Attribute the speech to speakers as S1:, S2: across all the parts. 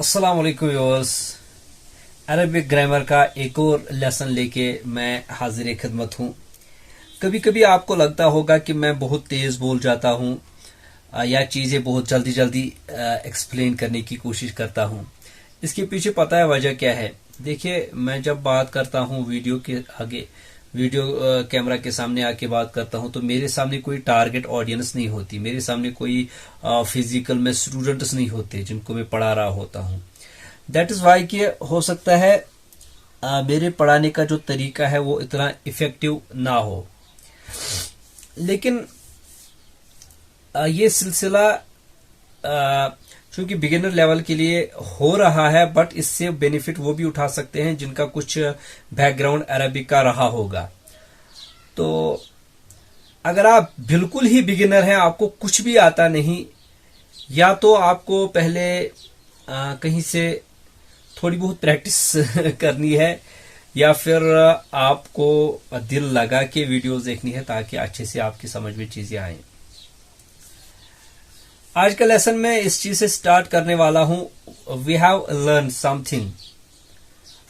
S1: अस्सलाम वालेकुम viewers. Arabic grammar का एक और लेसन लेके मैं हाजिर खिदमत हूँ। कभी कभी आपको लगता होगा कि मैं बहुत तेज़ बोल जाता हूँ या चीज़ें बहुत जल्दी जल्दी एक्सप्लेन करने की कोशिश करता हूँ। इसके पीछे पता है वजह क्या है? देखिए, मैं जब बात करता हूँ वीडियो के आगे, वीडियो कैमरा के सामने आके बात करता हूँ, तो मेरे सामने कोई टारगेट ऑडियंस नहीं होती। मेरे सामने कोई फिजिकल में स्टूडेंट्स नहीं होते जिनको मैं पढ़ा रहा होता हूँ। दैट इज वाई कि हो सकता है मेरे पढ़ाने का जो तरीका है वो इतना इफेक्टिव ना हो, लेकिन ये सिलसिला चूंकि बिगिनर लेवल के लिए हो रहा है, बट इससे बेनिफिट वो भी उठा सकते हैं जिनका कुछ बैकग्राउंड अरबिक का रहा होगा। तो अगर आप बिल्कुल ही बिगिनर हैं, आपको कुछ भी आता नहीं, या तो आपको पहले कहीं से थोड़ी बहुत प्रैक्टिस करनी है, या फिर आपको दिल लगा के वीडियोस देखनी है ताकि अच्छे से आपकी समझ में चीजें आए। आज का लेसन में इस चीज से स्टार्ट करने वाला हूं। We have learn something.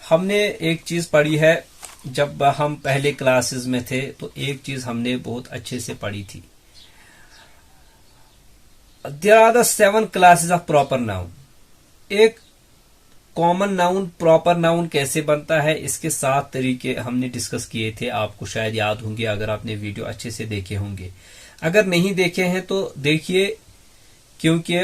S1: हमने एक चीज पढ़ी है। जब हम पहले क्लासेस में थे तो एक चीज हमने बहुत अच्छे से पढ़ी थी। There are the 7 classes of proper noun. एक कॉमन नाउन प्रॉपर नाउन कैसे बनता है, इसके 7 तरीके हमने डिस्कस किए थे। आपको शायद याद होंगे अगर आपने वीडियो अच्छे से देखे होंगे। अगर नहीं देखे हैं तो देखिए, क्योंकि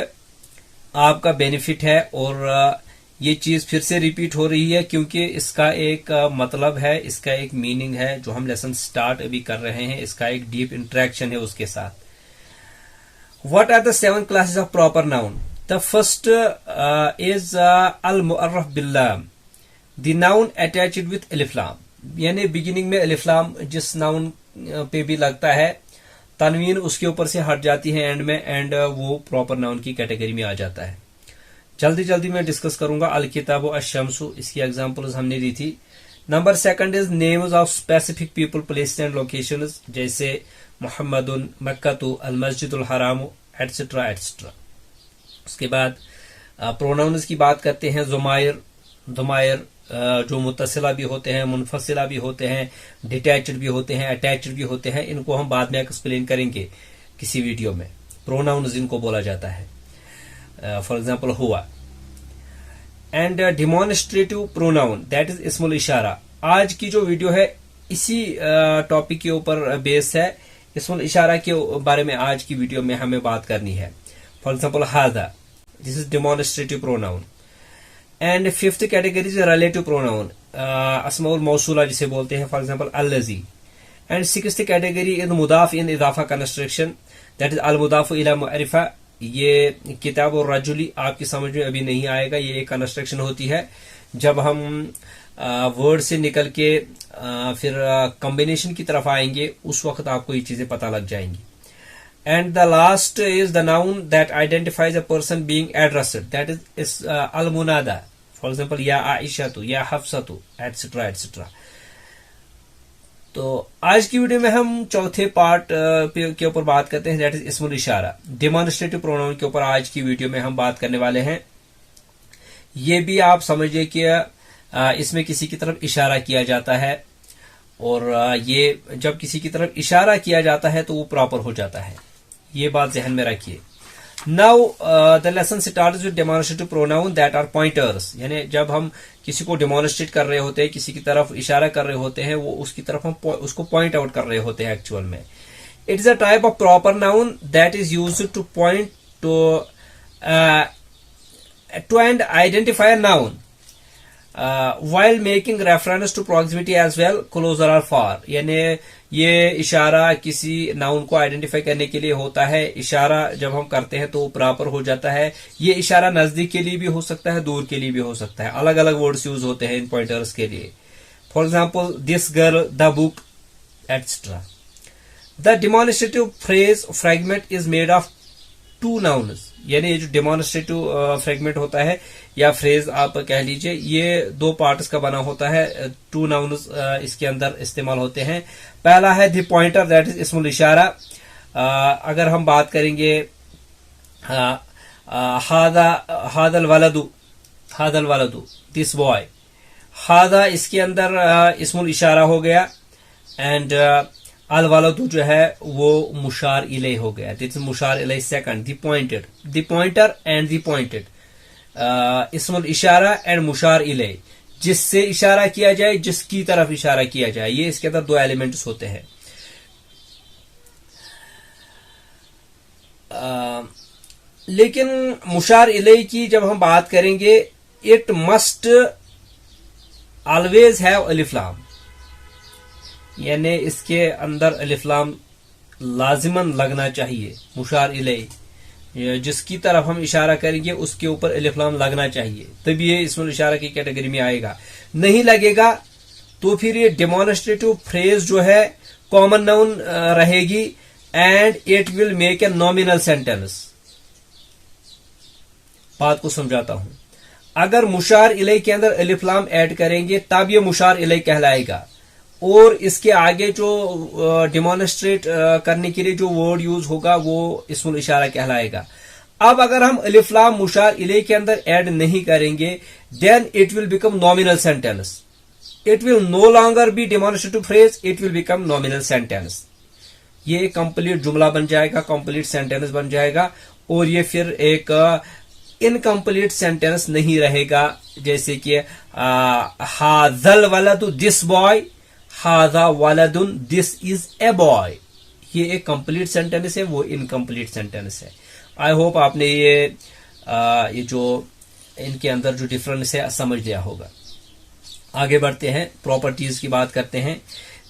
S1: आपका बेनिफिट है। और ये चीज फिर से रिपीट हो रही है क्योंकि इसका एक मतलब है, इसका एक मीनिंग है। जो हम लेसन स्टार्ट अभी कर रहे हैं, इसका एक डीप इंटरेक्शन है उसके साथ। What are the 7 classes of proper noun? The first is al-mu'arraf billam, the noun attached with alif lam। यानी बिगिनिंग में अलिफ लाम जिस नाउन पे भी लगता है, तनवीन उसके ऊपर से हट जाती है एंड में, एंड वो प्रॉपर नाउन की कैटेगरी में आ जाता है। जल्दी जल्दी मैं डिस्कस करूंगा। अल किताबु अश-शम्सु, इसकी एग्जांपल्स हमने दी थी। Number 2 is names of specific people, places and locations, जैसे मुहम्मदुन, मक्कातु, अल मस्जिदुल हराम, एटसेट्रा एटसेट्रा। उसके बाद प्रोनाउंस की बात करते हैं। जुमायर जो मुत्तसिला भी होते हैं, मुनफसिला भी होते हैं, डिटैच्ड भी होते हैं, अटैच्ड भी होते हैं। इनको हम बाद में एक्सप्लेन करेंगे किसी वीडियो में। प्रोनाउंस इनको बोला जाता है। फॉर एग्जांपल हुआ। And demonstrative pronoun, that is इस्मुल इशारा। आज की जो वीडियो है इसी टॉपिक के ऊपर बेस है। इस्मुल इशारा के बारे में आज की वीडियो में हमें बात करनी है। For example, hada, this is demonstrative pronoun. And 5th category is relative pronoun, asmaul मौसूला जिसे बोलते हैं, for example, allazi. And 6th category is मुदाफ इन इदाफा कंस्ट्रक्शन, that is al मुदाफ इला मुअरिफा। ये किताब और रजुली आपकी समझ में अभी नहीं आएगा। ये एक कंस्ट्रक्शन होती है जब हम वर्ड से निकल के फिर कॉम्बिनेशन की तरफ आएंगे, उस वक्त आपको ये चीजें पता लग जाएंगी। And the last is the noun that identifies a person being addressed, that is al-munada. For example, ya Aishatu, ya Hafsatu, etc. etc. तो आज की वीडियो में हम चौथे पार्ट के ऊपर बात करते हैं, दैट इज इस्मुल इशारा। डेमोन्स्ट्रेटिव प्रोनाउन के ऊपर आज की वीडियो में हम बात करने वाले हैं। ये भी आप समझिए कि इसमें किसी की तरफ इशारा किया जाता है, और ये जब किसी की तरफ इशारा किया जाता है तो वो प्रॉपर हो जाता है। ये बात ध्यान में रखिए। Now the lesson starts with demonstrative pronoun that are pointers. यानी जब हम किसी को डेमोन्स्ट्रेट कर रहे होते हैं, किसी की तरफ इशारा कर रहे होते हैं, वो उसकी तरफ हम उसको पॉइंट आउट कर रहे होते हैं एक्चुअल में। It is a type of proper noun that is used two point two and identify a noun while making reference to proximity as well, closer or far। यानी ये इशारा किसी नाउन को आइडेंटिफाई करने के लिए होता है। इशारा जब हम करते हैं तो वो प्रॉपर हो जाता है। ये इशारा नजदीक के लिए भी हो सकता है, दूर के लिए भी हो सकता है। अलग अलग वर्ड्स यूज होते हैं इन पॉइंटर्स के लिए। For example, this girl, the book, etcetera. The demonstrative phrase fragment is made of 2 nouns. यानी ये जो डेमोन्स्ट्रेटिव फ्रेगमेंट होता है या फ्रेज आप कह लीजिए, ये 2 पार्ट्स का बना होता है। 2 नाउन्स इसके अंदर इस्तेमाल होते हैं। पहला है द पॉइंटर, दैट इज इस्मुल इशारा। अगर हम बात करेंगे हादल वलदु, हादल वलदु, दिस बॉय। हादा इसके अंदर इस्मुल इशारा हो गया एंड अल वलदु जो है वो मुशार इले हो गया। दिस मुशार इले second, the pointer and the pointed, इस्मुल इशारा एंड मुशार इले, जिससे इशारा किया जाए, जिसकी तरफ इशारा किया जाए, ये इसके अंदर दो एलिमेंट्स होते हैं। लेकिन मुशार इले की जब हम बात करेंगे, इट मस्ट ऑलवेज हैव अलिफ लाम, यानी इसके अंदर अलिफ लाम लाजिमन लगना चाहिए। मुशार इले जिसकी तरफ हम इशारा करेंगे उसके ऊपर अलिफ लाम लगना चाहिए, तभी ये इस्मुल इशारा की कैटेगरी में आएगा। नहीं लगेगा तो फिर ये डेमोन्स्ट्रेटिव फ्रेज जो है कॉमन नाउन रहेगी and it will make a nominal sentence. बात को समझाता हूं, अगर मुशार इले के अंदर अलिफ लाम ऐड करेंगे तब ये मुशार इले कहलाएगा, और इसके आगे जो डेमोन्स्ट्रेट करने के लिए जो वर्ड यूज होगा वो इस्मुल इशारा कहलाएगा। अब अगर हम अलिफ लाम मुशार इले के अंदर ऐड नहीं करेंगे, then it will become nominal sentence. It will no longer be demonstrative phrase, it will become nominal sentence. ये एक कंप्लीट जुमला बन जाएगा, कंप्लीट सेंटेंस बन जाएगा, और ये फिर एक इनकम्प्लीट सेंटेंस नहीं रहेगा। जैसे कि हादल वलदु, दिस बॉय, हादा वलदुन, दिस इज ए बॉय, ये एक कंप्लीट सेंटेंस है, वो इनकम्प्लीट सेंटेंस है। आई होप आपने ये जो इनके अंदर जो डिफरेंस है समझ लिया होगा। आगे बढ़ते हैं, प्रॉपर्टीज की बात करते हैं।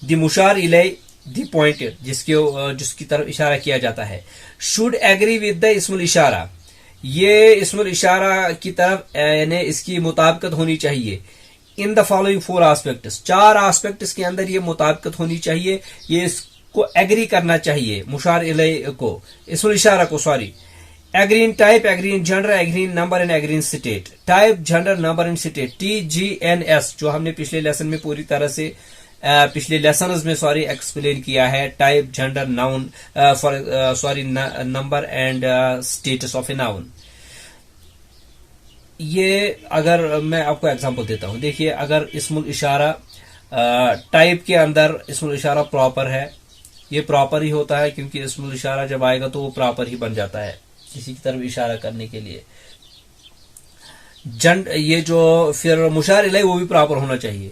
S1: द मुशार इले, द पॉइंटेड, जिसकी तरफ इशारा किया जाता है, शुड एग्री विद द इस्मुल इशारा, ये इस्मुल इशारा की तरफ यानी इसकी मुताबिकत होनी चाहिए। In the following 4 aspects, 4 aspects के अंदर ये मुताबिकत होनी चाहिए, ये इसको एग्री करना चाहिए, मुशार इले को, इस्मुल इशारा को, sorry. Agree in type, agree in gender, agree in number and agree in state. Type, gender, number and state, TGNS, जो हमने पिछले लेसन में पूरी तरह से पिछले लेसन में एक्सप्लेन किया है। Type, gender, noun, number and status of a noun. ये अगर मैं आपको एग्जांपल देता हूं, देखिए अगर इस्मुल इशारा टाइप के अंदर इस्मुल इशारा प्रॉपर है, ये प्रॉपर ही होता है क्योंकि इस्मुल इशारा जब आएगा तो वो प्रॉपर ही बन जाता है किसी की तरफ इशारा करने के लिए। ये जो फिर मुशार इले वो भी प्रॉपर होना चाहिए।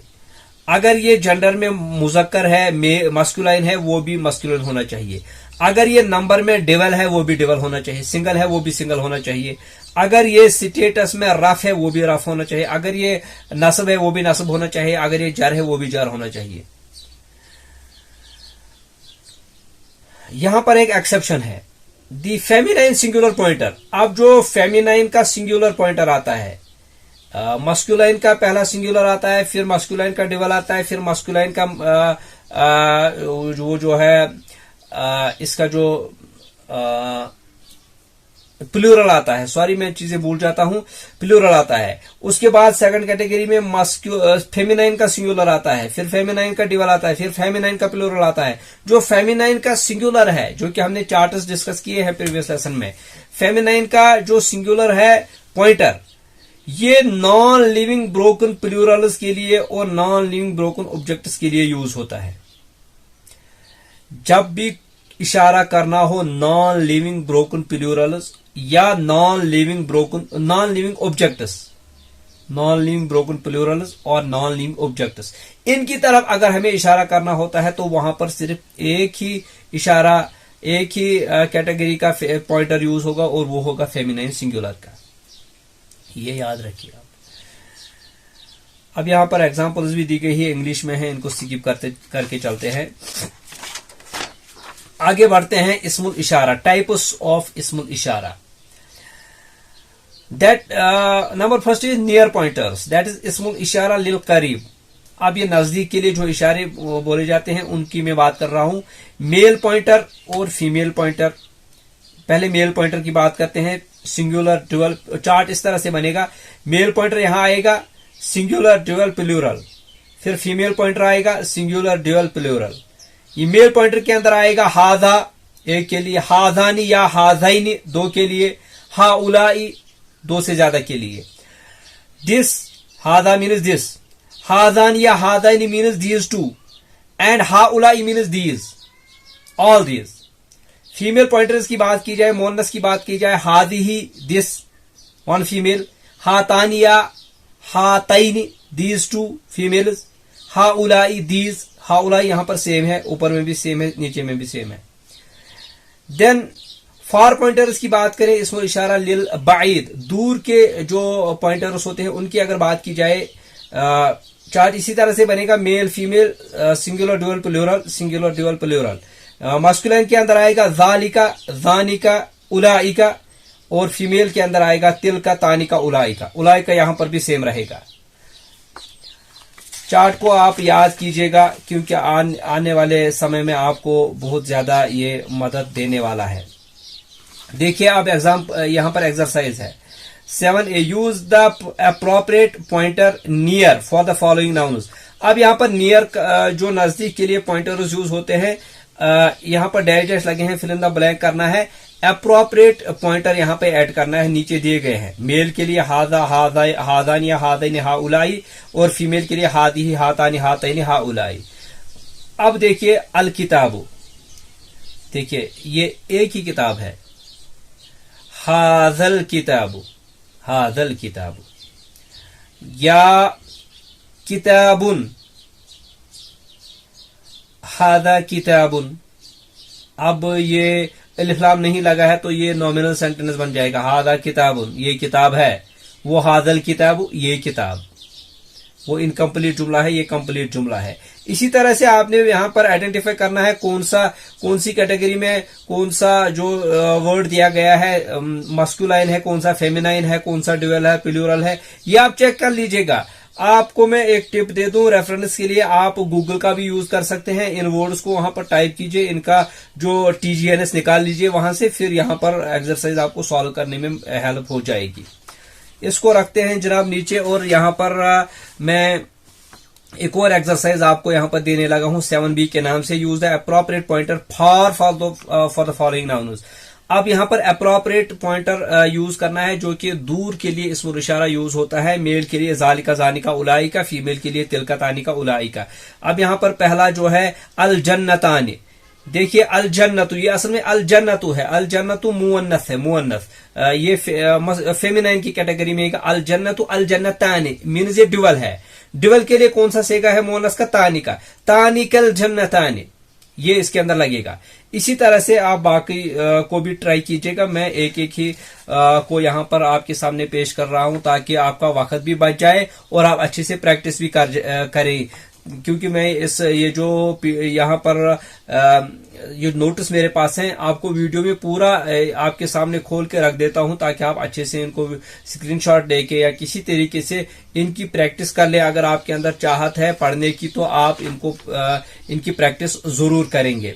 S1: अगर ये जेंडर में मुजक्कर है, मस्कुलाइन है, वो भी मस्कुलाइन होना चाहिए। अगर ये नंबर में डिवल है वो भी डिवल होना चाहिए, सिंगल है वो भी सिंगल होना चाहिए। अगर ये स्टेटस में रफ है वो भी रफ होना चाहिए, अगर ये नस्ब है वो भी नस्ब होना चाहिए, अगर ये जर है वो भी जर होना चाहिए। यहां पर एक एक्सेप्शन है, दी फेमिनाइन सिंगुलर पॉइंटर। अब जो फेमिनाइन का सिंगुलर पॉइंटर आता है, मस्कुलाइन का पहला सिंगुलर आता है, फिर मस्कुलाइन का डिवल आता है, फिर मस्कुलाइन का वो जो है इसका जो प्लूरल आता है, सॉरी मैं चीजें भूल जाता हूं, प्लूरल आता है। उसके बाद सेकंड कैटेगरी में फेमिनाइन का सिंगुलर आता है, फिर फेमिनाइन का डिवल आता है, फिर फेमिनाइन का प्लूरल आता है। जो फेमिनाइन का सिंगुलर है, जो कि हमने चार्ट्स डिस्कस किए हैं प्रीवियस लेसन में, फेमिनाइन का जो सिंगुलर है पॉइंटर, ये नॉन लिविंग ब्रोकन प्लूरल्स के लिए और नॉन लिविंग ब्रोकन ऑब्जेक्ट्स के लिए यूज होता है। जब भी इशारा करना हो नॉन लिविंग ब्रोकन प्लूरल्स या non living objects, non living broken Plurals और नॉन लिविंग ऑब्जेक्ट्स, इनकी तरफ अगर हमें इशारा करना होता है तो वहां पर सिर्फ एक ही इशारा, एक ही कैटेगरी का पॉइंटर यूज होगा और वो होगा फेमिनाइन सिंगुलर का। ये याद रखिए आप। अब यहां पर एग्जांपल्स भी दी गई है, इंग्लिश में है, इनको स्किप करके चलते हैं। आगे बढ़ते हैं, इस्मुल इशारा, टाइप्स ऑफ इस्मुल इशारा। That number first is near pointers, that is इस्मुल इशारा लिल करीब। अब ये नजदीक के लिए जो इशारे बोले जाते हैं उनकी मैं बात कर रहा हूं। मेल पॉइंटर और फीमेल पॉइंटर। पहले मेल पॉइंटर की बात करते हैं, सिंगुलर ड्यूअल। चार्ट इस तरह से बनेगा, मेल पॉइंटर यहां आएगा, सिंगुलर ड्यूअल प्लूरल, फिर फीमेल पॉइंटर आएगा, सिंगुलर ड्यूअल प्लूरल। ये मेल पॉइंटर के अंदर आएगा हादा एक के लिए, हादानी या हादाइनी दो के लिए, हाउलाई दो से ज्यादा के लिए। दिस, हादा मीन्स दिस, हादान या हादाइन मीन्स दीज टू, एंड हाउलाई means these, all these. Female pointers की बात की जाए, मोनस की बात की जाए, हादी ही दिस वन फीमेल, हातानिया हाताइन दीज टू फीमेल्स, हाउलाई दीज, हाउलाई यहां पर सेम है, ऊपर में भी सेम है, नीचे में भी सेम है। देन फॉर पॉइंटर्स की बात करें, इसमें इशारा लिल बाइद, दूर के जो पॉइंटर्स होते हैं उनकी अगर बात की जाए, चार्ट इसी तरह से बनेगा, male female, singular dual plural, singular dual plural. Masculine के अंदर आएगा जालिका, जानिका, उलाइका, और फीमेल के अंदर आएगा तिलका, तानिका, उलाइका। उलाइका यहां पर भी सेम रहेगा। चार्ट को आप याद कीजिएगा क्योंकि आने वाले समय में आपको बहुत ज्यादा ये मदद देने वाला है। देखिए अब एग्जाम, यहां पर एक्सरसाइज है 7A, use the appropriate pointer near for the following nouns. अब यहां पर नियर जो नजदीक के लिए पॉइंटर्स यूज होते हैं, यहां पर डैश लगे हैं, फिल इन द ब्लैंक करना है, अप्रोप्रिएट पॉइंटर यहां पे ऐड करना है, नीचे दिए गए हैं। मेल के लिए हादा, हादा, हादान या हादैन, हाउलाई, और फीमेल के लिए हादी, हातानी, हातैन, हाउलाई। अब देखिए अल किताबु, देखिए ये एक ही किताब है, हाजल किताबु, हाजल किताबु, या किताबुन, हादा किताबुन। अब ये अलिफ लाम नहीं लगा है तो ये नॉमिनल सेंटेंस बन जाएगा, हादा किताबुन, ये किताब है, वो हादल किताबु, ये किताब। वो इनकम्प्लीट जुमला है, ये कंप्लीट जुमला है। इसी तरह से आपने यहां पर आइडेंटिफाई करना है कौन सी कैटेगरी में कौन सा जो वर्ड दिया गया है, मस्कुलाइन है, कौन सा फेमिनाइन है, कौन सा ड्यूअल है, प्लूरल है, ये आप चेक कर लीजिएगा। आपको मैं एक टिप दे दूं रेफरेंस के लिए, आप गूगल का भी यूज कर सकते हैं। इन वर्ड्स को वहां पर टाइप कीजिए, इनका जो TGNS निकाल लीजिए वहां से, फिर यहां पर एक्सरसाइज आपको सॉल्व करने में हेल्प हो जाएगी। इसको रखते हैं जनाब नीचे, और यहां पर मैं एक और एक्सरसाइज आपको यहां पर देने लगा हूं 7B के नाम से, use the appropriate pointer for the following nouns. अब यहां पर अप्रोप्रिएट पॉइंटर यूज करना है जो कि दूर के लिए इसमें इशारा यूज होता है। मेल के लिए जालिका, जानिका, उलाइका, फीमेल के लिए तिलका, तानिका, उलाइका। अब यहां पर पहला जो है अल जन्नतानी, देखिए अल जन्नतु, ये असल में अल जन्नतु है, अल जन्नतु मुअन्नस है, मुअन्नस, ये फेमिनाइन की कैटेगरी में है। अल जन्नतु, अल जन्नतानी मीन्स ये ड्यूअल है। ड्यूअल के लिए कौन सा सेगा है मुअन्नस का, तानिका, तानिकल जन्नतानी, ये इसके अंदर लगेगा। इसी तरह से आप बाकी को भी ट्राई कीजिएगा। मैं एक एक ही को यहां पर आपके सामने पेश कर रहा हूं ताकि आपका वक्त भी बच जाए और आप अच्छे से प्रैक्टिस भी करें, क्योंकि मैं ये जो यहाँ पर ये नोट्स मेरे पास हैं, आपको वीडियो में पूरा आपके सामने खोल के रख देता हूं ताकि आप अच्छे से इनको स्क्रीनशॉट लेके या किसी तरीके से इनकी प्रैक्टिस कर ले। अगर आपके अंदर चाहत है पढ़ने की तो आप इनकी प्रैक्टिस जरूर करेंगे।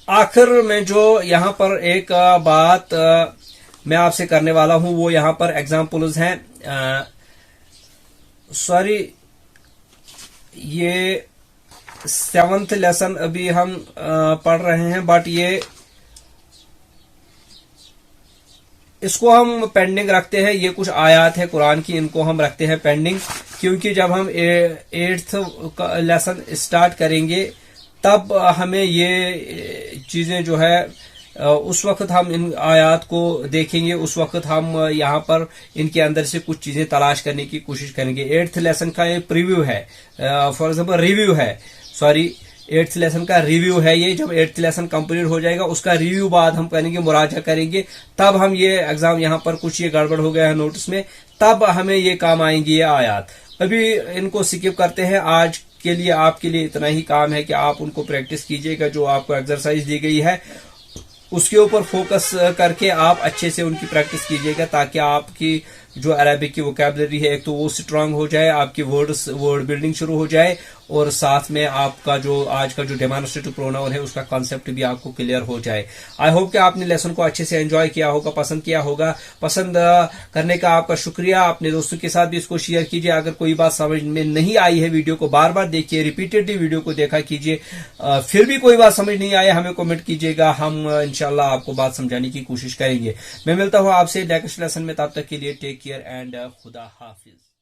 S1: आखिर में जो यहाँ पर एक बात मैं आपसे करने वाला हूं वो यहाँ पर एग्जाम्पल्स हैं। सॉरी, ये 7th लेसन अभी हम पढ़ रहे हैं, बट ये इसको हम पेंडिंग रखते हैं। ये कुछ आयत है कुरान की, इनको हम रखते हैं पेंडिंग, क्योंकि जब हम 8th लेसन स्टार्ट करेंगे तब हमें ये चीजें जो है उस वक्त हम इन आयात को देखेंगे, उस वक्त हम यहाँ पर इनके अंदर से कुछ चीजें तलाश करने की कोशिश करेंगे। 8th लेसन का ये प्रीव्यू है, फॉर एग्जाम्पल रिव्यू है, सॉरी 8th लेसन का रिव्यू है ये। जब 8th लेसन कंप्लीट हो जाएगा उसका रिव्यू बाद हम करेंगे, मुराजा करेंगे, तब हम ये एग्जाम यहाँ पर कुछ ये गड़बड़ हो गया है नोट्स में, तब हमें ये काम आएंगी ये आयात। अभी इनको स्किप करते हैं। आज के लिए आपके लिए इतना ही काम है कि आप उनको प्रैक्टिस कीजिएगा। जो आपको एक्सरसाइज दी गई है उसके ऊपर फोकस करके आप अच्छे से उनकी प्रैक्टिस कीजिएगा ताकि आपकी जो अरबिक की वोकैबुलरी है एक तो वो स्ट्रांग हो जाए, आपकी वर्ड बिल्डिंग शुरू हो जाए और साथ में आपका जो आज का जो डेमोन्स्ट्रेटिव प्रोनाउन है उसका कॉन्सेप्ट भी आपको क्लियर हो जाए। आई होप कि आपने लेसन को अच्छे से एंजॉय किया होगा, पसंद किया होगा। पसंद करने का आपका शुक्रिया। अपने दोस्तों के साथ भी इसको शेयर कीजिए। अगर कोई बात समझ में नहीं आई है, वीडियो को बार बार देखिए, रिपीटेडली वीडियो को देखा कीजिए। फिर भी कोई बात समझ नहीं आए, हमें कमेंट कीजिएगा, हम इंशाल्लाह आपको बात समझाने की कोशिश करेंगे। मैं मिलता हूं आपसे नेक्स्ट लेसन में, तब तक के लिए टेक केयर एंड खुदा हाफिज।